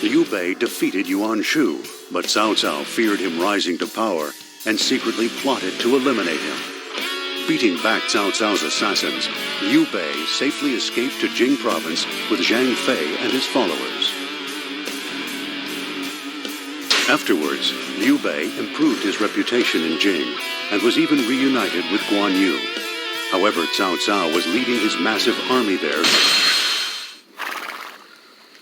Liu Bei defeated Yuan Shu, but Cao Cao feared him rising to power and secretly plotted to eliminate him. Beating back Cao Cao's assassins, Liu Bei safely escaped to Jing province with Zhang Fei and his followers. Afterwards, Liu Bei improved his reputation in Jing and was even reunited with Guan Yu. However, Cao Cao was leading his massive army there.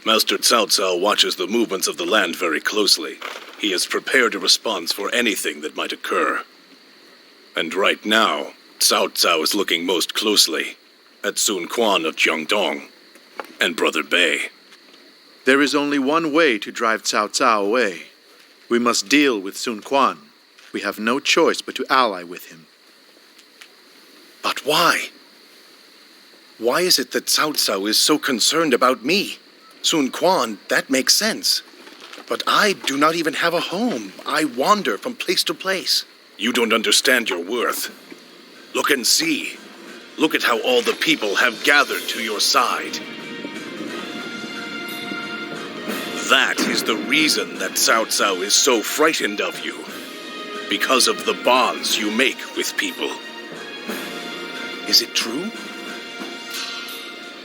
Master Cao Cao watches the movements of the land very closely. He has prepared a response for anything that might occur. And right now, Cao Cao is looking most closely at Sun Quan of Jiangdong and Brother Bei. There is only one way to drive Cao Cao away. We must deal with Sun Quan. We have no choice but to ally with him. But why? Why is it that Cao Cao is so concerned about me? Sun Quan, that makes sense. But I do not even have a home. I wander from place to place. You don't understand your worth. Look and see. Look at how all the people have gathered to your side. That is the reason that Cao Cao is so frightened of you. Because of the bonds you make with people. Is it true?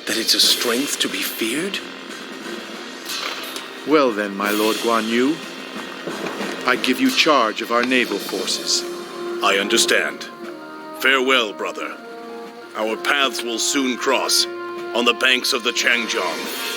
That it's a strength to be feared? Well then, my Lord Guan Yu, I give you charge of our naval forces. I understand. Farewell, brother. Our paths will soon cross on the banks of the Changjiang.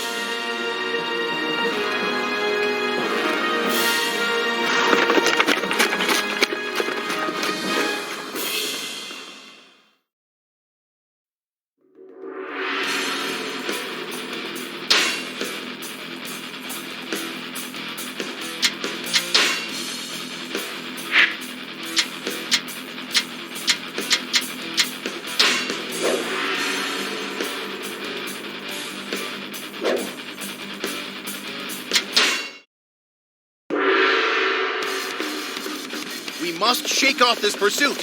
We must shake off this pursuit.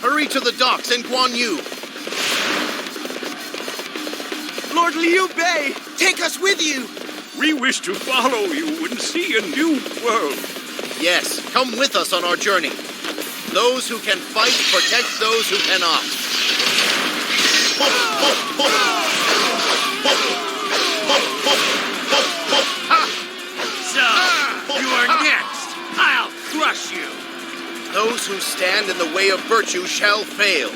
Hurry to the docks and Guan Yu. Lord Liu Bei, take us with you. We wish to follow you and see a new world. Yes, come with us on our journey. Those who can fight protect those who cannot. So, you are next. I'll crush you. Those who stand in the way of virtue shall fail.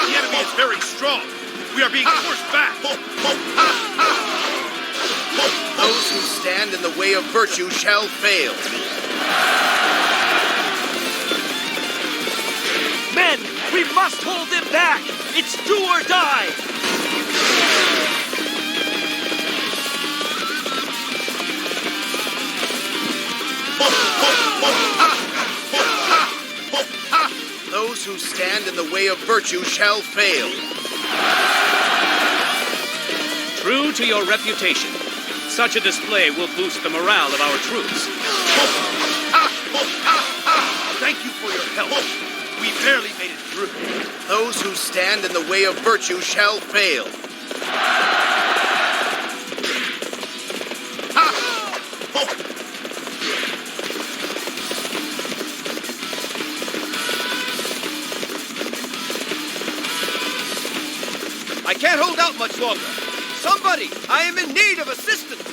The enemy is very strong. We are being forced back. Those who stand in the way of virtue shall fail. Men, we must hold them back. It's do or die. Those who stand in the way of virtue shall fail. True to your reputation, such a display will boost the morale of our troops. Thank you for your help. We barely made it through. Those who stand in the way of virtue shall fail. I can't hold out much longer. Somebody, I am in need of assistance.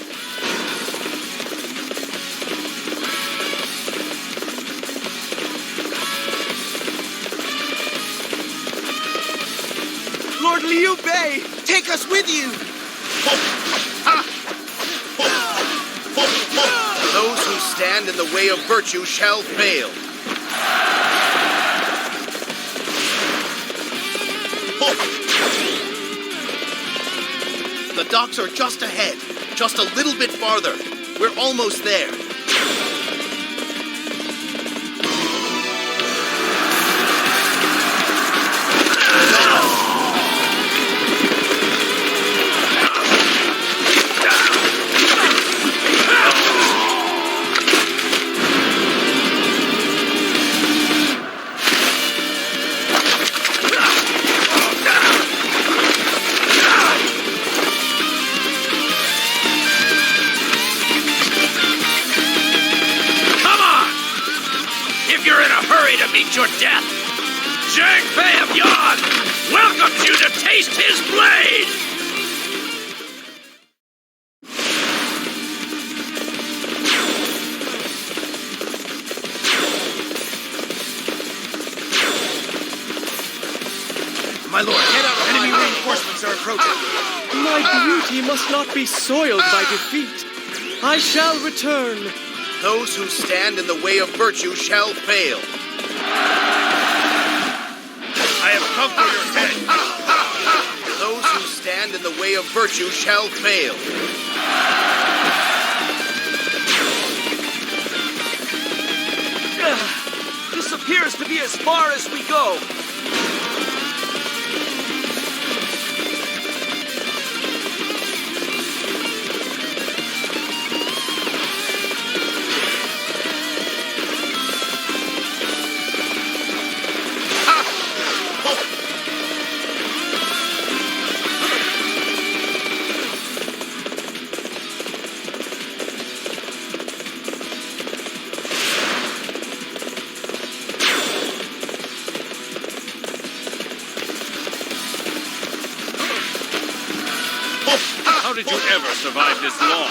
Lord Liu Bei, take us with you. Those who stand in the way of virtue shall fail. The docks are just ahead, just a little bit farther. We're almost there. hurry to meet your death. Zhang Bei of Yan welcomes you to taste his blade! My lord, enemy reinforcements are approaching. My beauty must not be soiled by defeat. I shall return. Those who stand in the way of virtue shall fail. I have come for your head. Those who stand in the way of virtue shall fail. This appears to be as far as we go. How did you ever survive this long?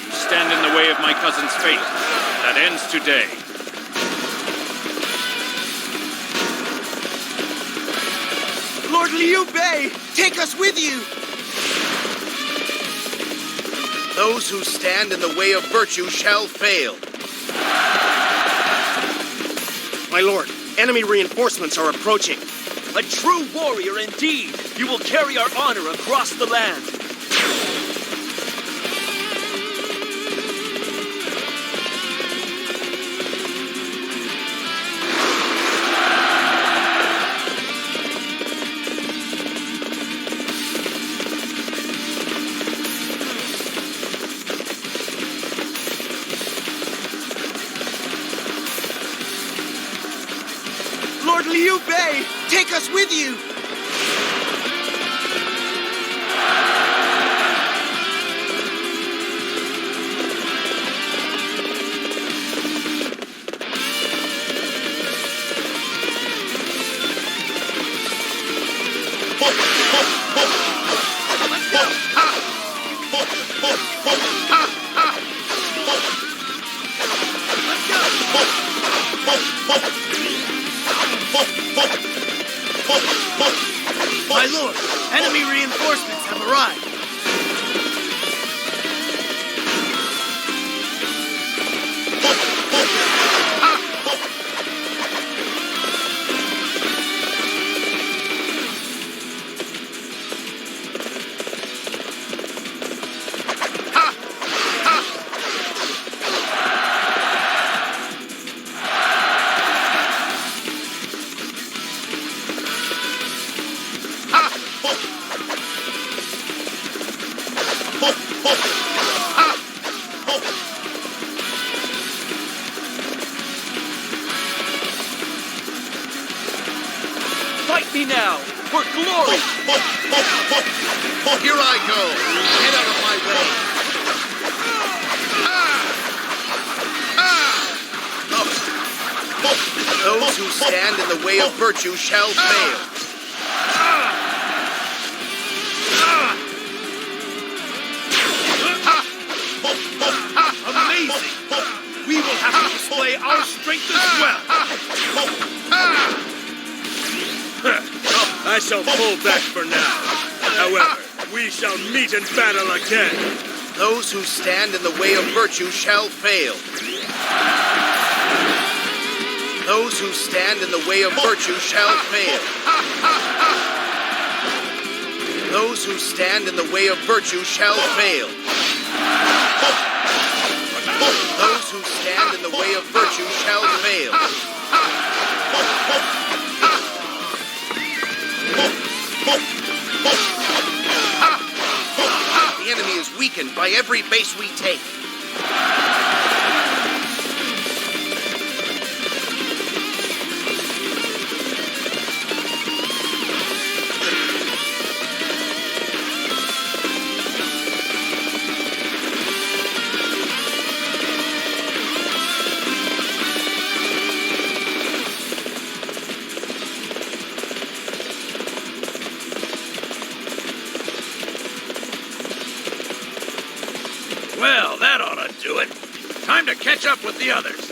You stand in the way of my cousin's fate. That ends today. Lord Liu Bei, take us with you! Those who stand in the way of virtue shall fail. My lord, enemy reinforcements are approaching. A true warrior indeed! You will carry our honor across the land. Lord Liu Bei, take us with you! My lord, enemy reinforcements have arrived. Fight me now, for glory! Here I go! Get out of my way! Those who stand in the way of virtue shall fail. Amazing! We will have to display our strength as well. I shall pull back for now. However, we shall meet in battle again. Those who stand in the way of virtue shall fail. Those who stand in the way of virtue shall fail. Those who stand in the way of virtue shall fail. Those who stand in the way of virtue shall fail. The enemy is weakened by every base we take. Well, that ought to do it. Time to catch up with the others.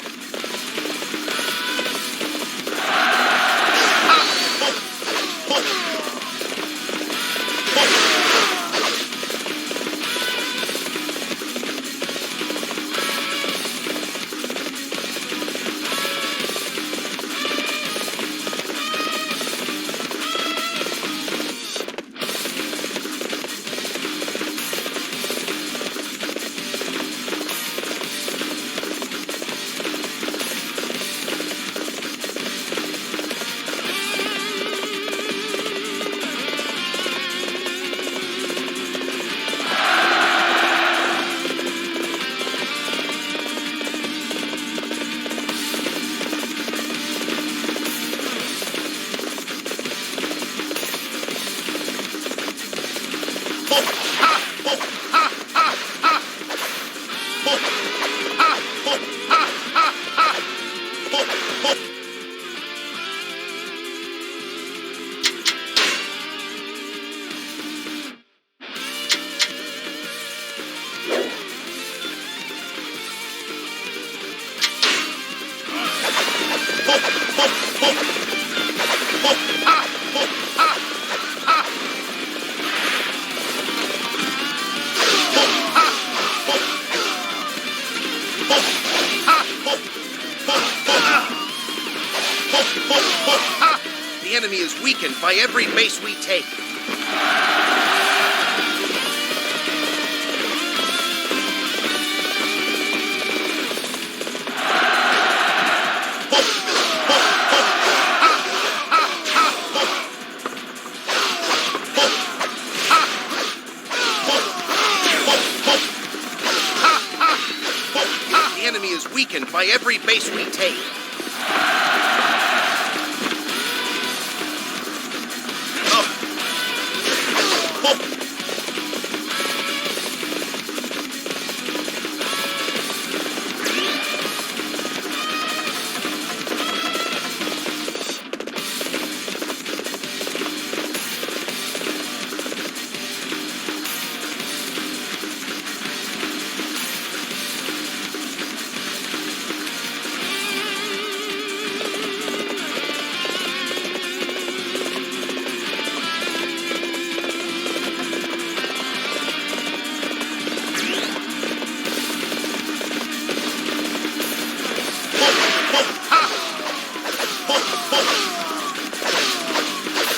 The enemy is weakened by every base we take. The enemy is weakened by every base we take.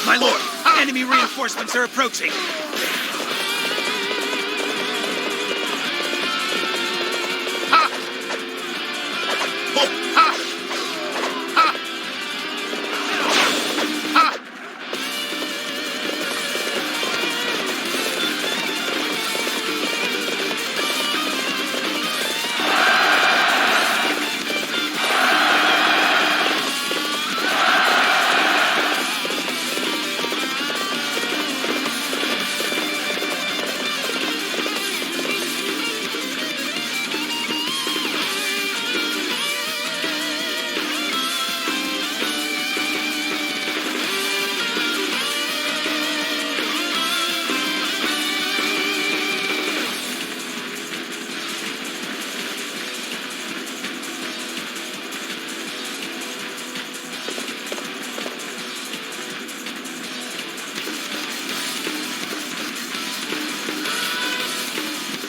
My lord, enemy reinforcements are approaching.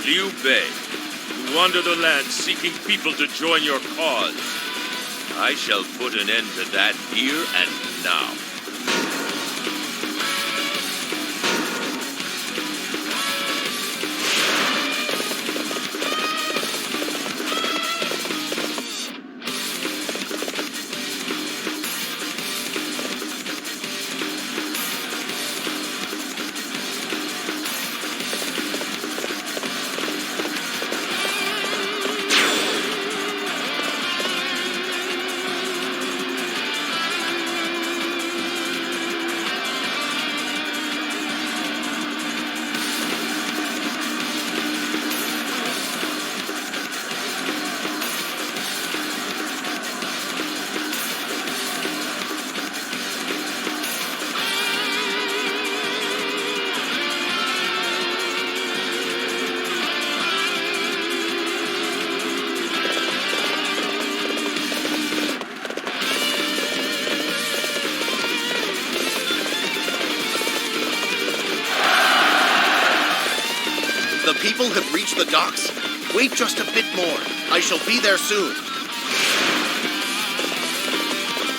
Liu Bei, you wander the land seeking people to join your cause. I shall put an end to that here and now. approach the docks? Wait just a bit more. I shall be there soon.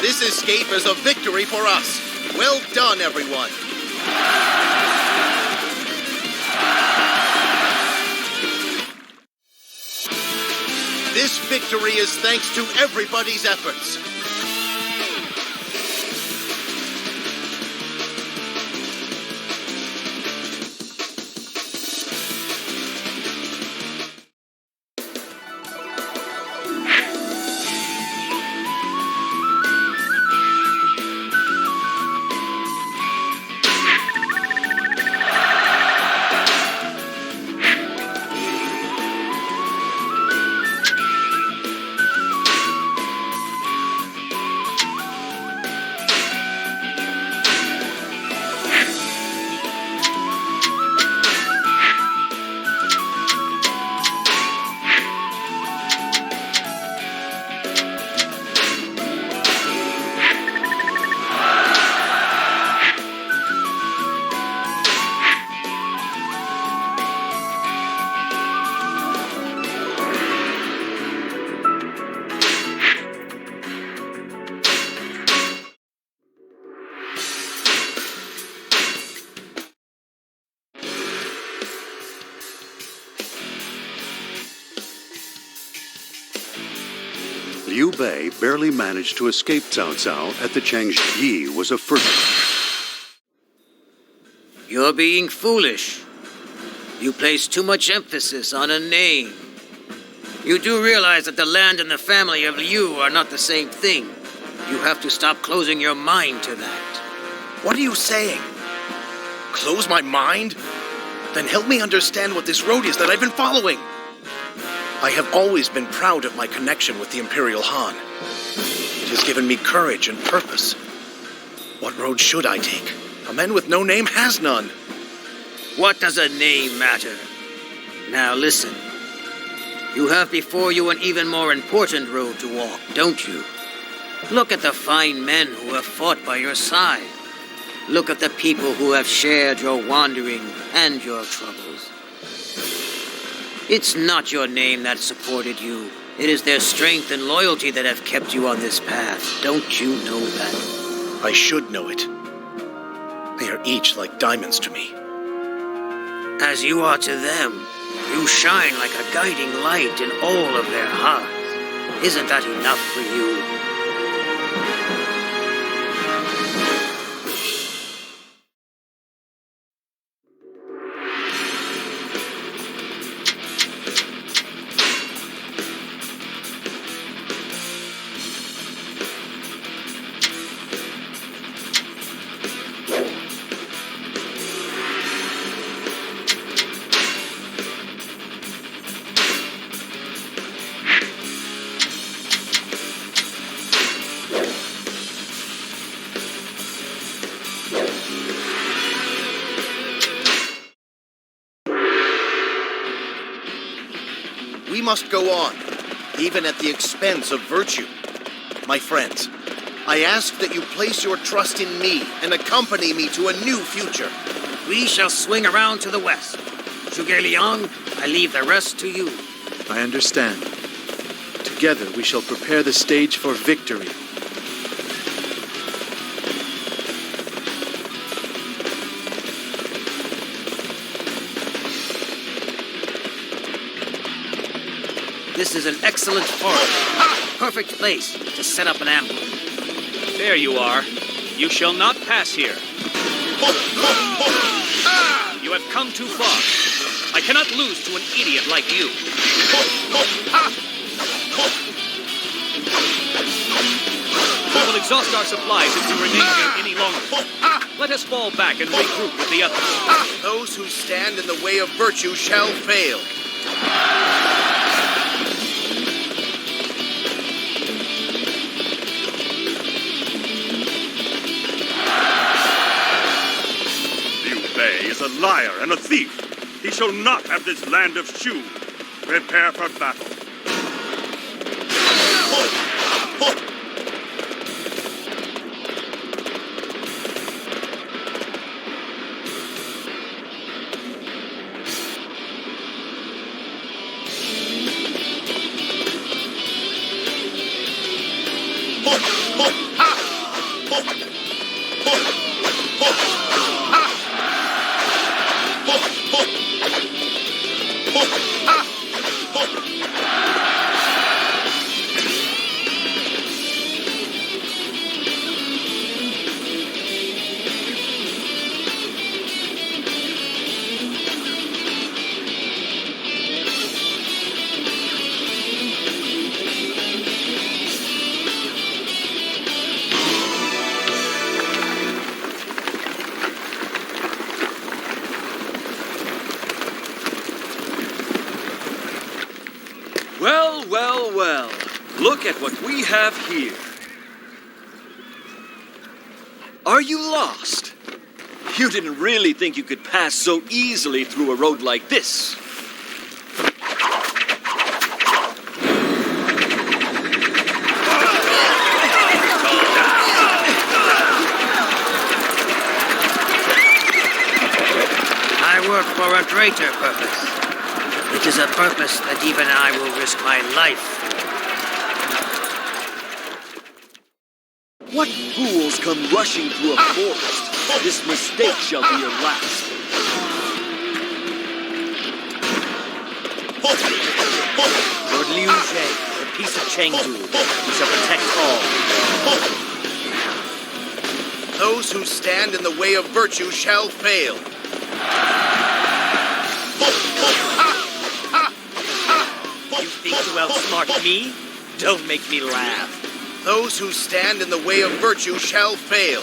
This escape is a victory for us. Well done, everyone. This victory is thanks to everybody's efforts. Liu Bei barely managed to escape Cao Cao at the Changji was a first. You're being foolish. You place too much emphasis on a name. You do realize that the land and the family of Liu are not the same thing. You have to stop closing your mind to that. What are you saying? Close my mind? Then help me understand what this road is that I've been following. I have always been proud of my connection with the Imperial Han. It has given me courage and purpose. What road should I take? A man with no name has none. What does a name matter? Now listen. You have before you an even more important road to walk, don't you? Look at the fine men who have fought by your side. Look at the people who have shared your wandering and your troubles. It's not your name that supported you. It is their strength and loyalty that have kept you on this path. Don't you know that? I should know it. They are each like diamonds to me. As you are to them, you shine like a guiding light in all of their hearts. Isn't that enough for you? We must go on, even at the expense of virtue. My friends, I ask that you place your trust in me and accompany me to a new future. We shall swing around to the west. Zhuge Liang, I leave the rest to you. I understand. Together we shall prepare the stage for victory. This is an excellent forest. Perfect place to set up an ambush. There you are. You shall not pass here. You have come too far. I cannot lose to an idiot like you. We will exhaust our supplies if we remain here any longer. Let us fall back and regroup with the others. Those who stand in the way of virtue shall fail. Is a liar and a thief. He shall not have this land of Shu. Prepare for battle. Well, well, well. Look at what we have here. Are you lost? You didn't really think you could pass so easily through a road like this. I work for a greater purpose. It is a purpose that even I will risk my life for. What fools come rushing through a forest? This mistake shall be your last. Lord Liu Bei, the peace of Chengdu, we shall protect all. Those who stand in the way of virtue shall fail. You think to outsmart me? Don't make me laugh. Those who stand in the way of virtue shall fail.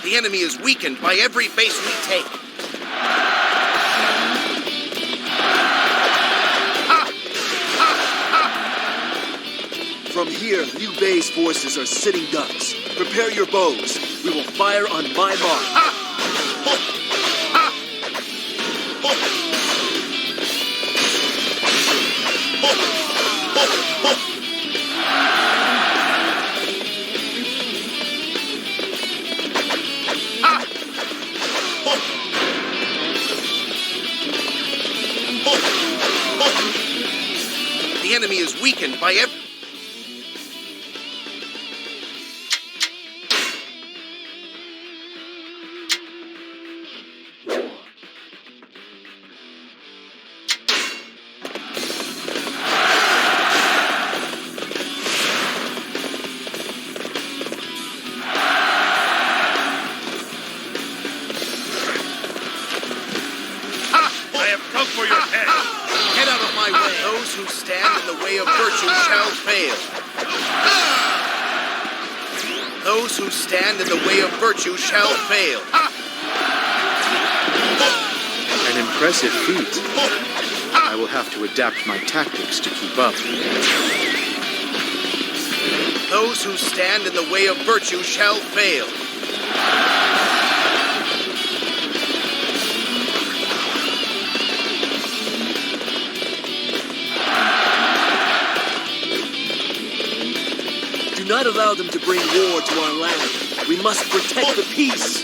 The enemy is weakened by every base we take. From here, Liu Bei's forces are sitting ducks. Prepare your bows. We will fire on my mark. The enemy is weakened by every... For your head. Get out of my way. Those who stand in the way of virtue shall fail. Those who stand in the way of virtue shall fail. An impressive feat. I will have to adapt my tactics to keep up. Those who stand in the way of virtue shall fail. Do not allow them to bring war to our land. We must protect the peace.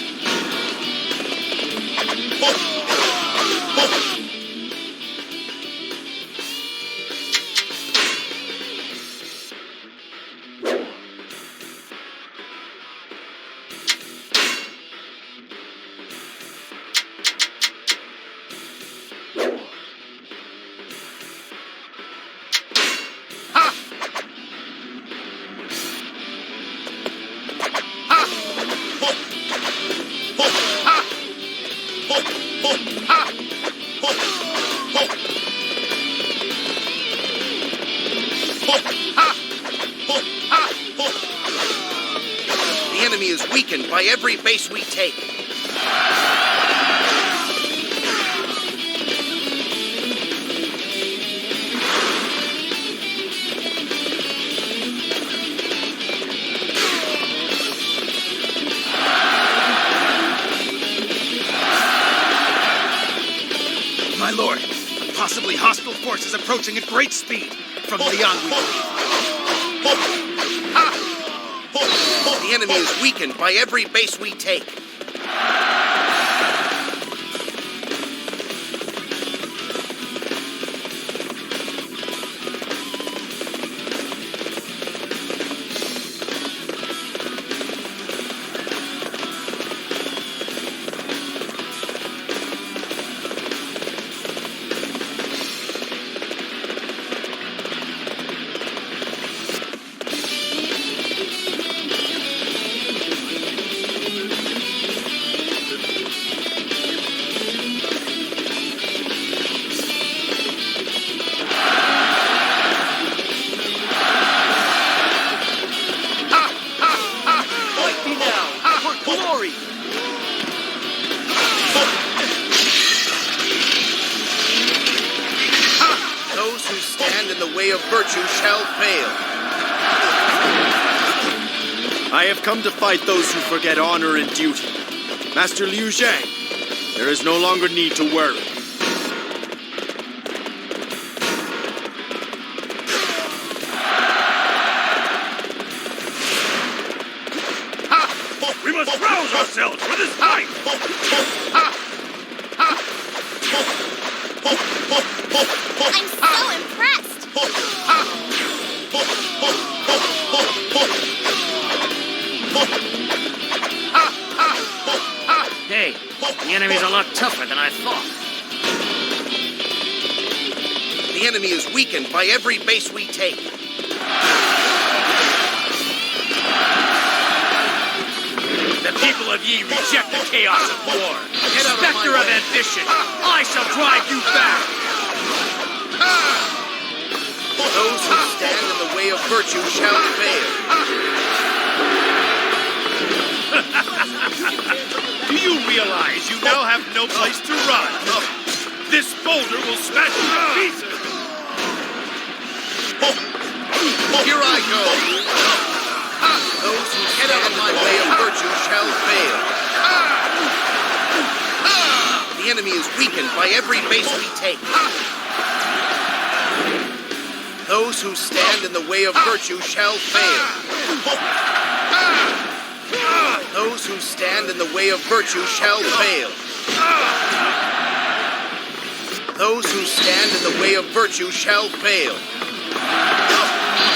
The enemy is weakened by every base we take. My lord, possibly hostile forces approaching at great speed. From Liang, we believe. The enemy is weakened by every base we take. Virtue shall fail. I have come to fight those who forget honor and duty. Master Liu Zhang, there is no longer need to worry. We must rouse ourselves for this fight! I'm so impressed! Hey, the enemy's a lot tougher than I thought. The enemy is weakened by every base we take. The people of Yi reject the chaos of war. Get out of my Spectre of way. ambition, I shall drive you back! Those who stand in the way of virtue shall fail. Do you realize you now have no place to run? This boulder will smash you to pieces! Here I go. Those who stand in my way of virtue shall fail. The enemy is weakened by every base we take. Those who stand in the way of virtue shall fail. Those who stand in the way of virtue shall fail. Those who stand in the way of virtue shall fail.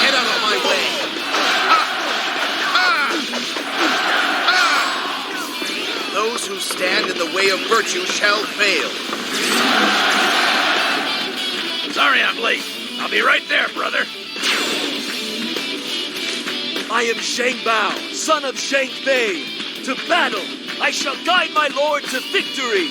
Get out of my way. Those who stand in the way of virtue shall fail. Sorry I'm late. I'll be right there, brother. I am Shang Bao, son of Shang Bei. To battle, I shall guide my lord to victory.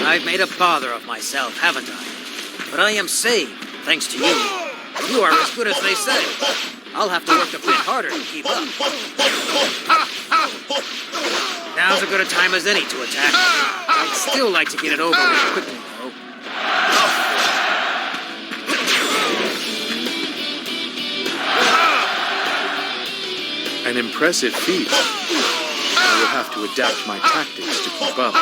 I've made a bother of myself, haven't I? But I am saved, thanks to you. You are as good as they say. I'll have to work a bit harder to keep up. Now's as good a time as any to attack. I'd still like to get it over with quickly, though. An impressive feat. I will have to adapt my tactics to keep up.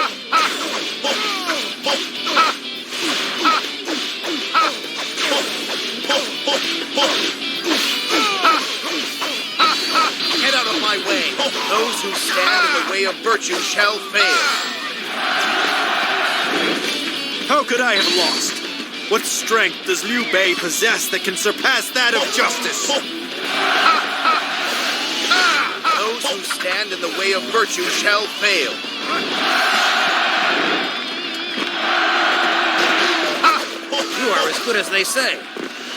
Get out of my way. Those who stand in the way of virtue shall fail. How could I have lost? What strength does Liu Bei possess that can surpass that of justice? Those who stand in the way of virtue shall fail. You are as good as they say.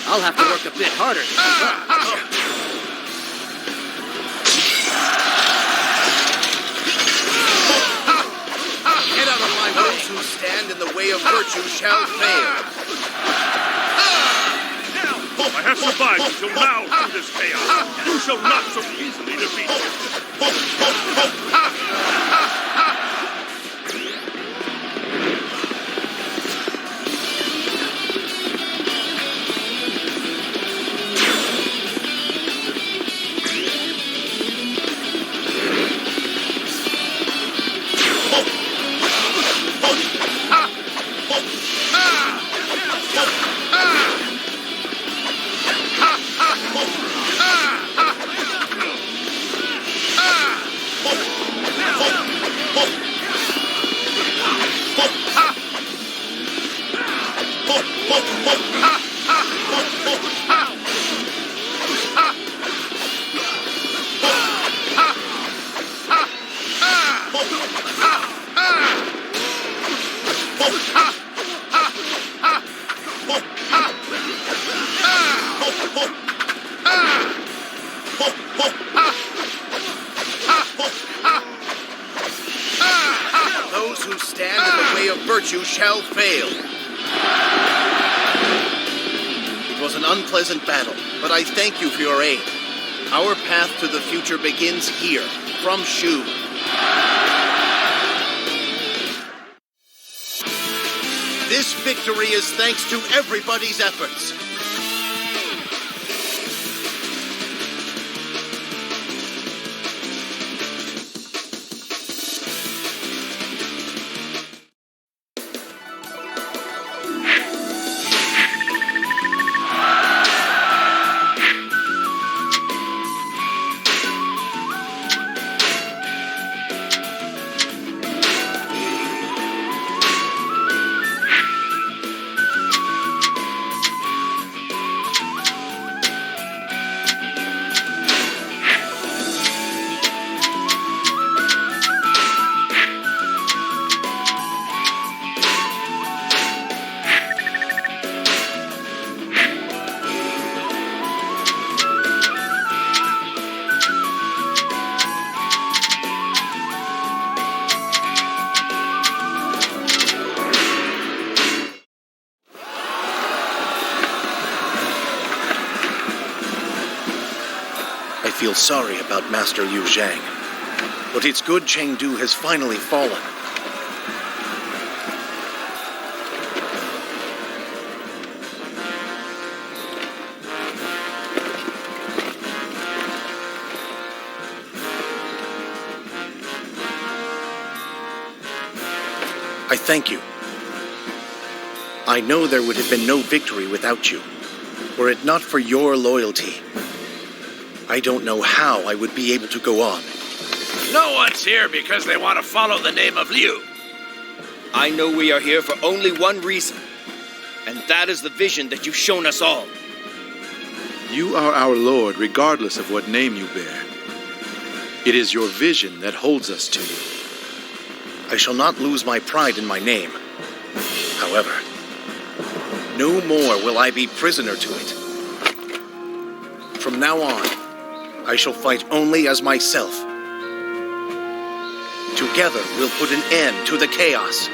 I'll have to work a bit harder to keep up. Get out of my way. Those who stand in the way of virtue shall fail. I have survived until now through this chaos. You shall not so easily defeat me. Those who stand in the way of virtue shall fail. It was an unpleasant battle, but I thank you for your aid. Our path to the future begins here, from Shu. This victory is thanks to everybody's efforts. I feel sorry about Master Liu Zhang, but it's good Chengdu has finally fallen. I thank you. I know there would have been no victory without you, were it not for your loyalty. I don't know how I would be able to go on. No one's here because they want to follow the name of Liu. I know we are here for only one reason, and that is the vision that you've shown us all. You are our Lord regardless of what name you bear. It is your vision that holds us to you. I shall not lose my pride in my name. However, no more will I be prisoner to it. From now on, I shall fight only as myself. Together, we'll put an end to the chaos.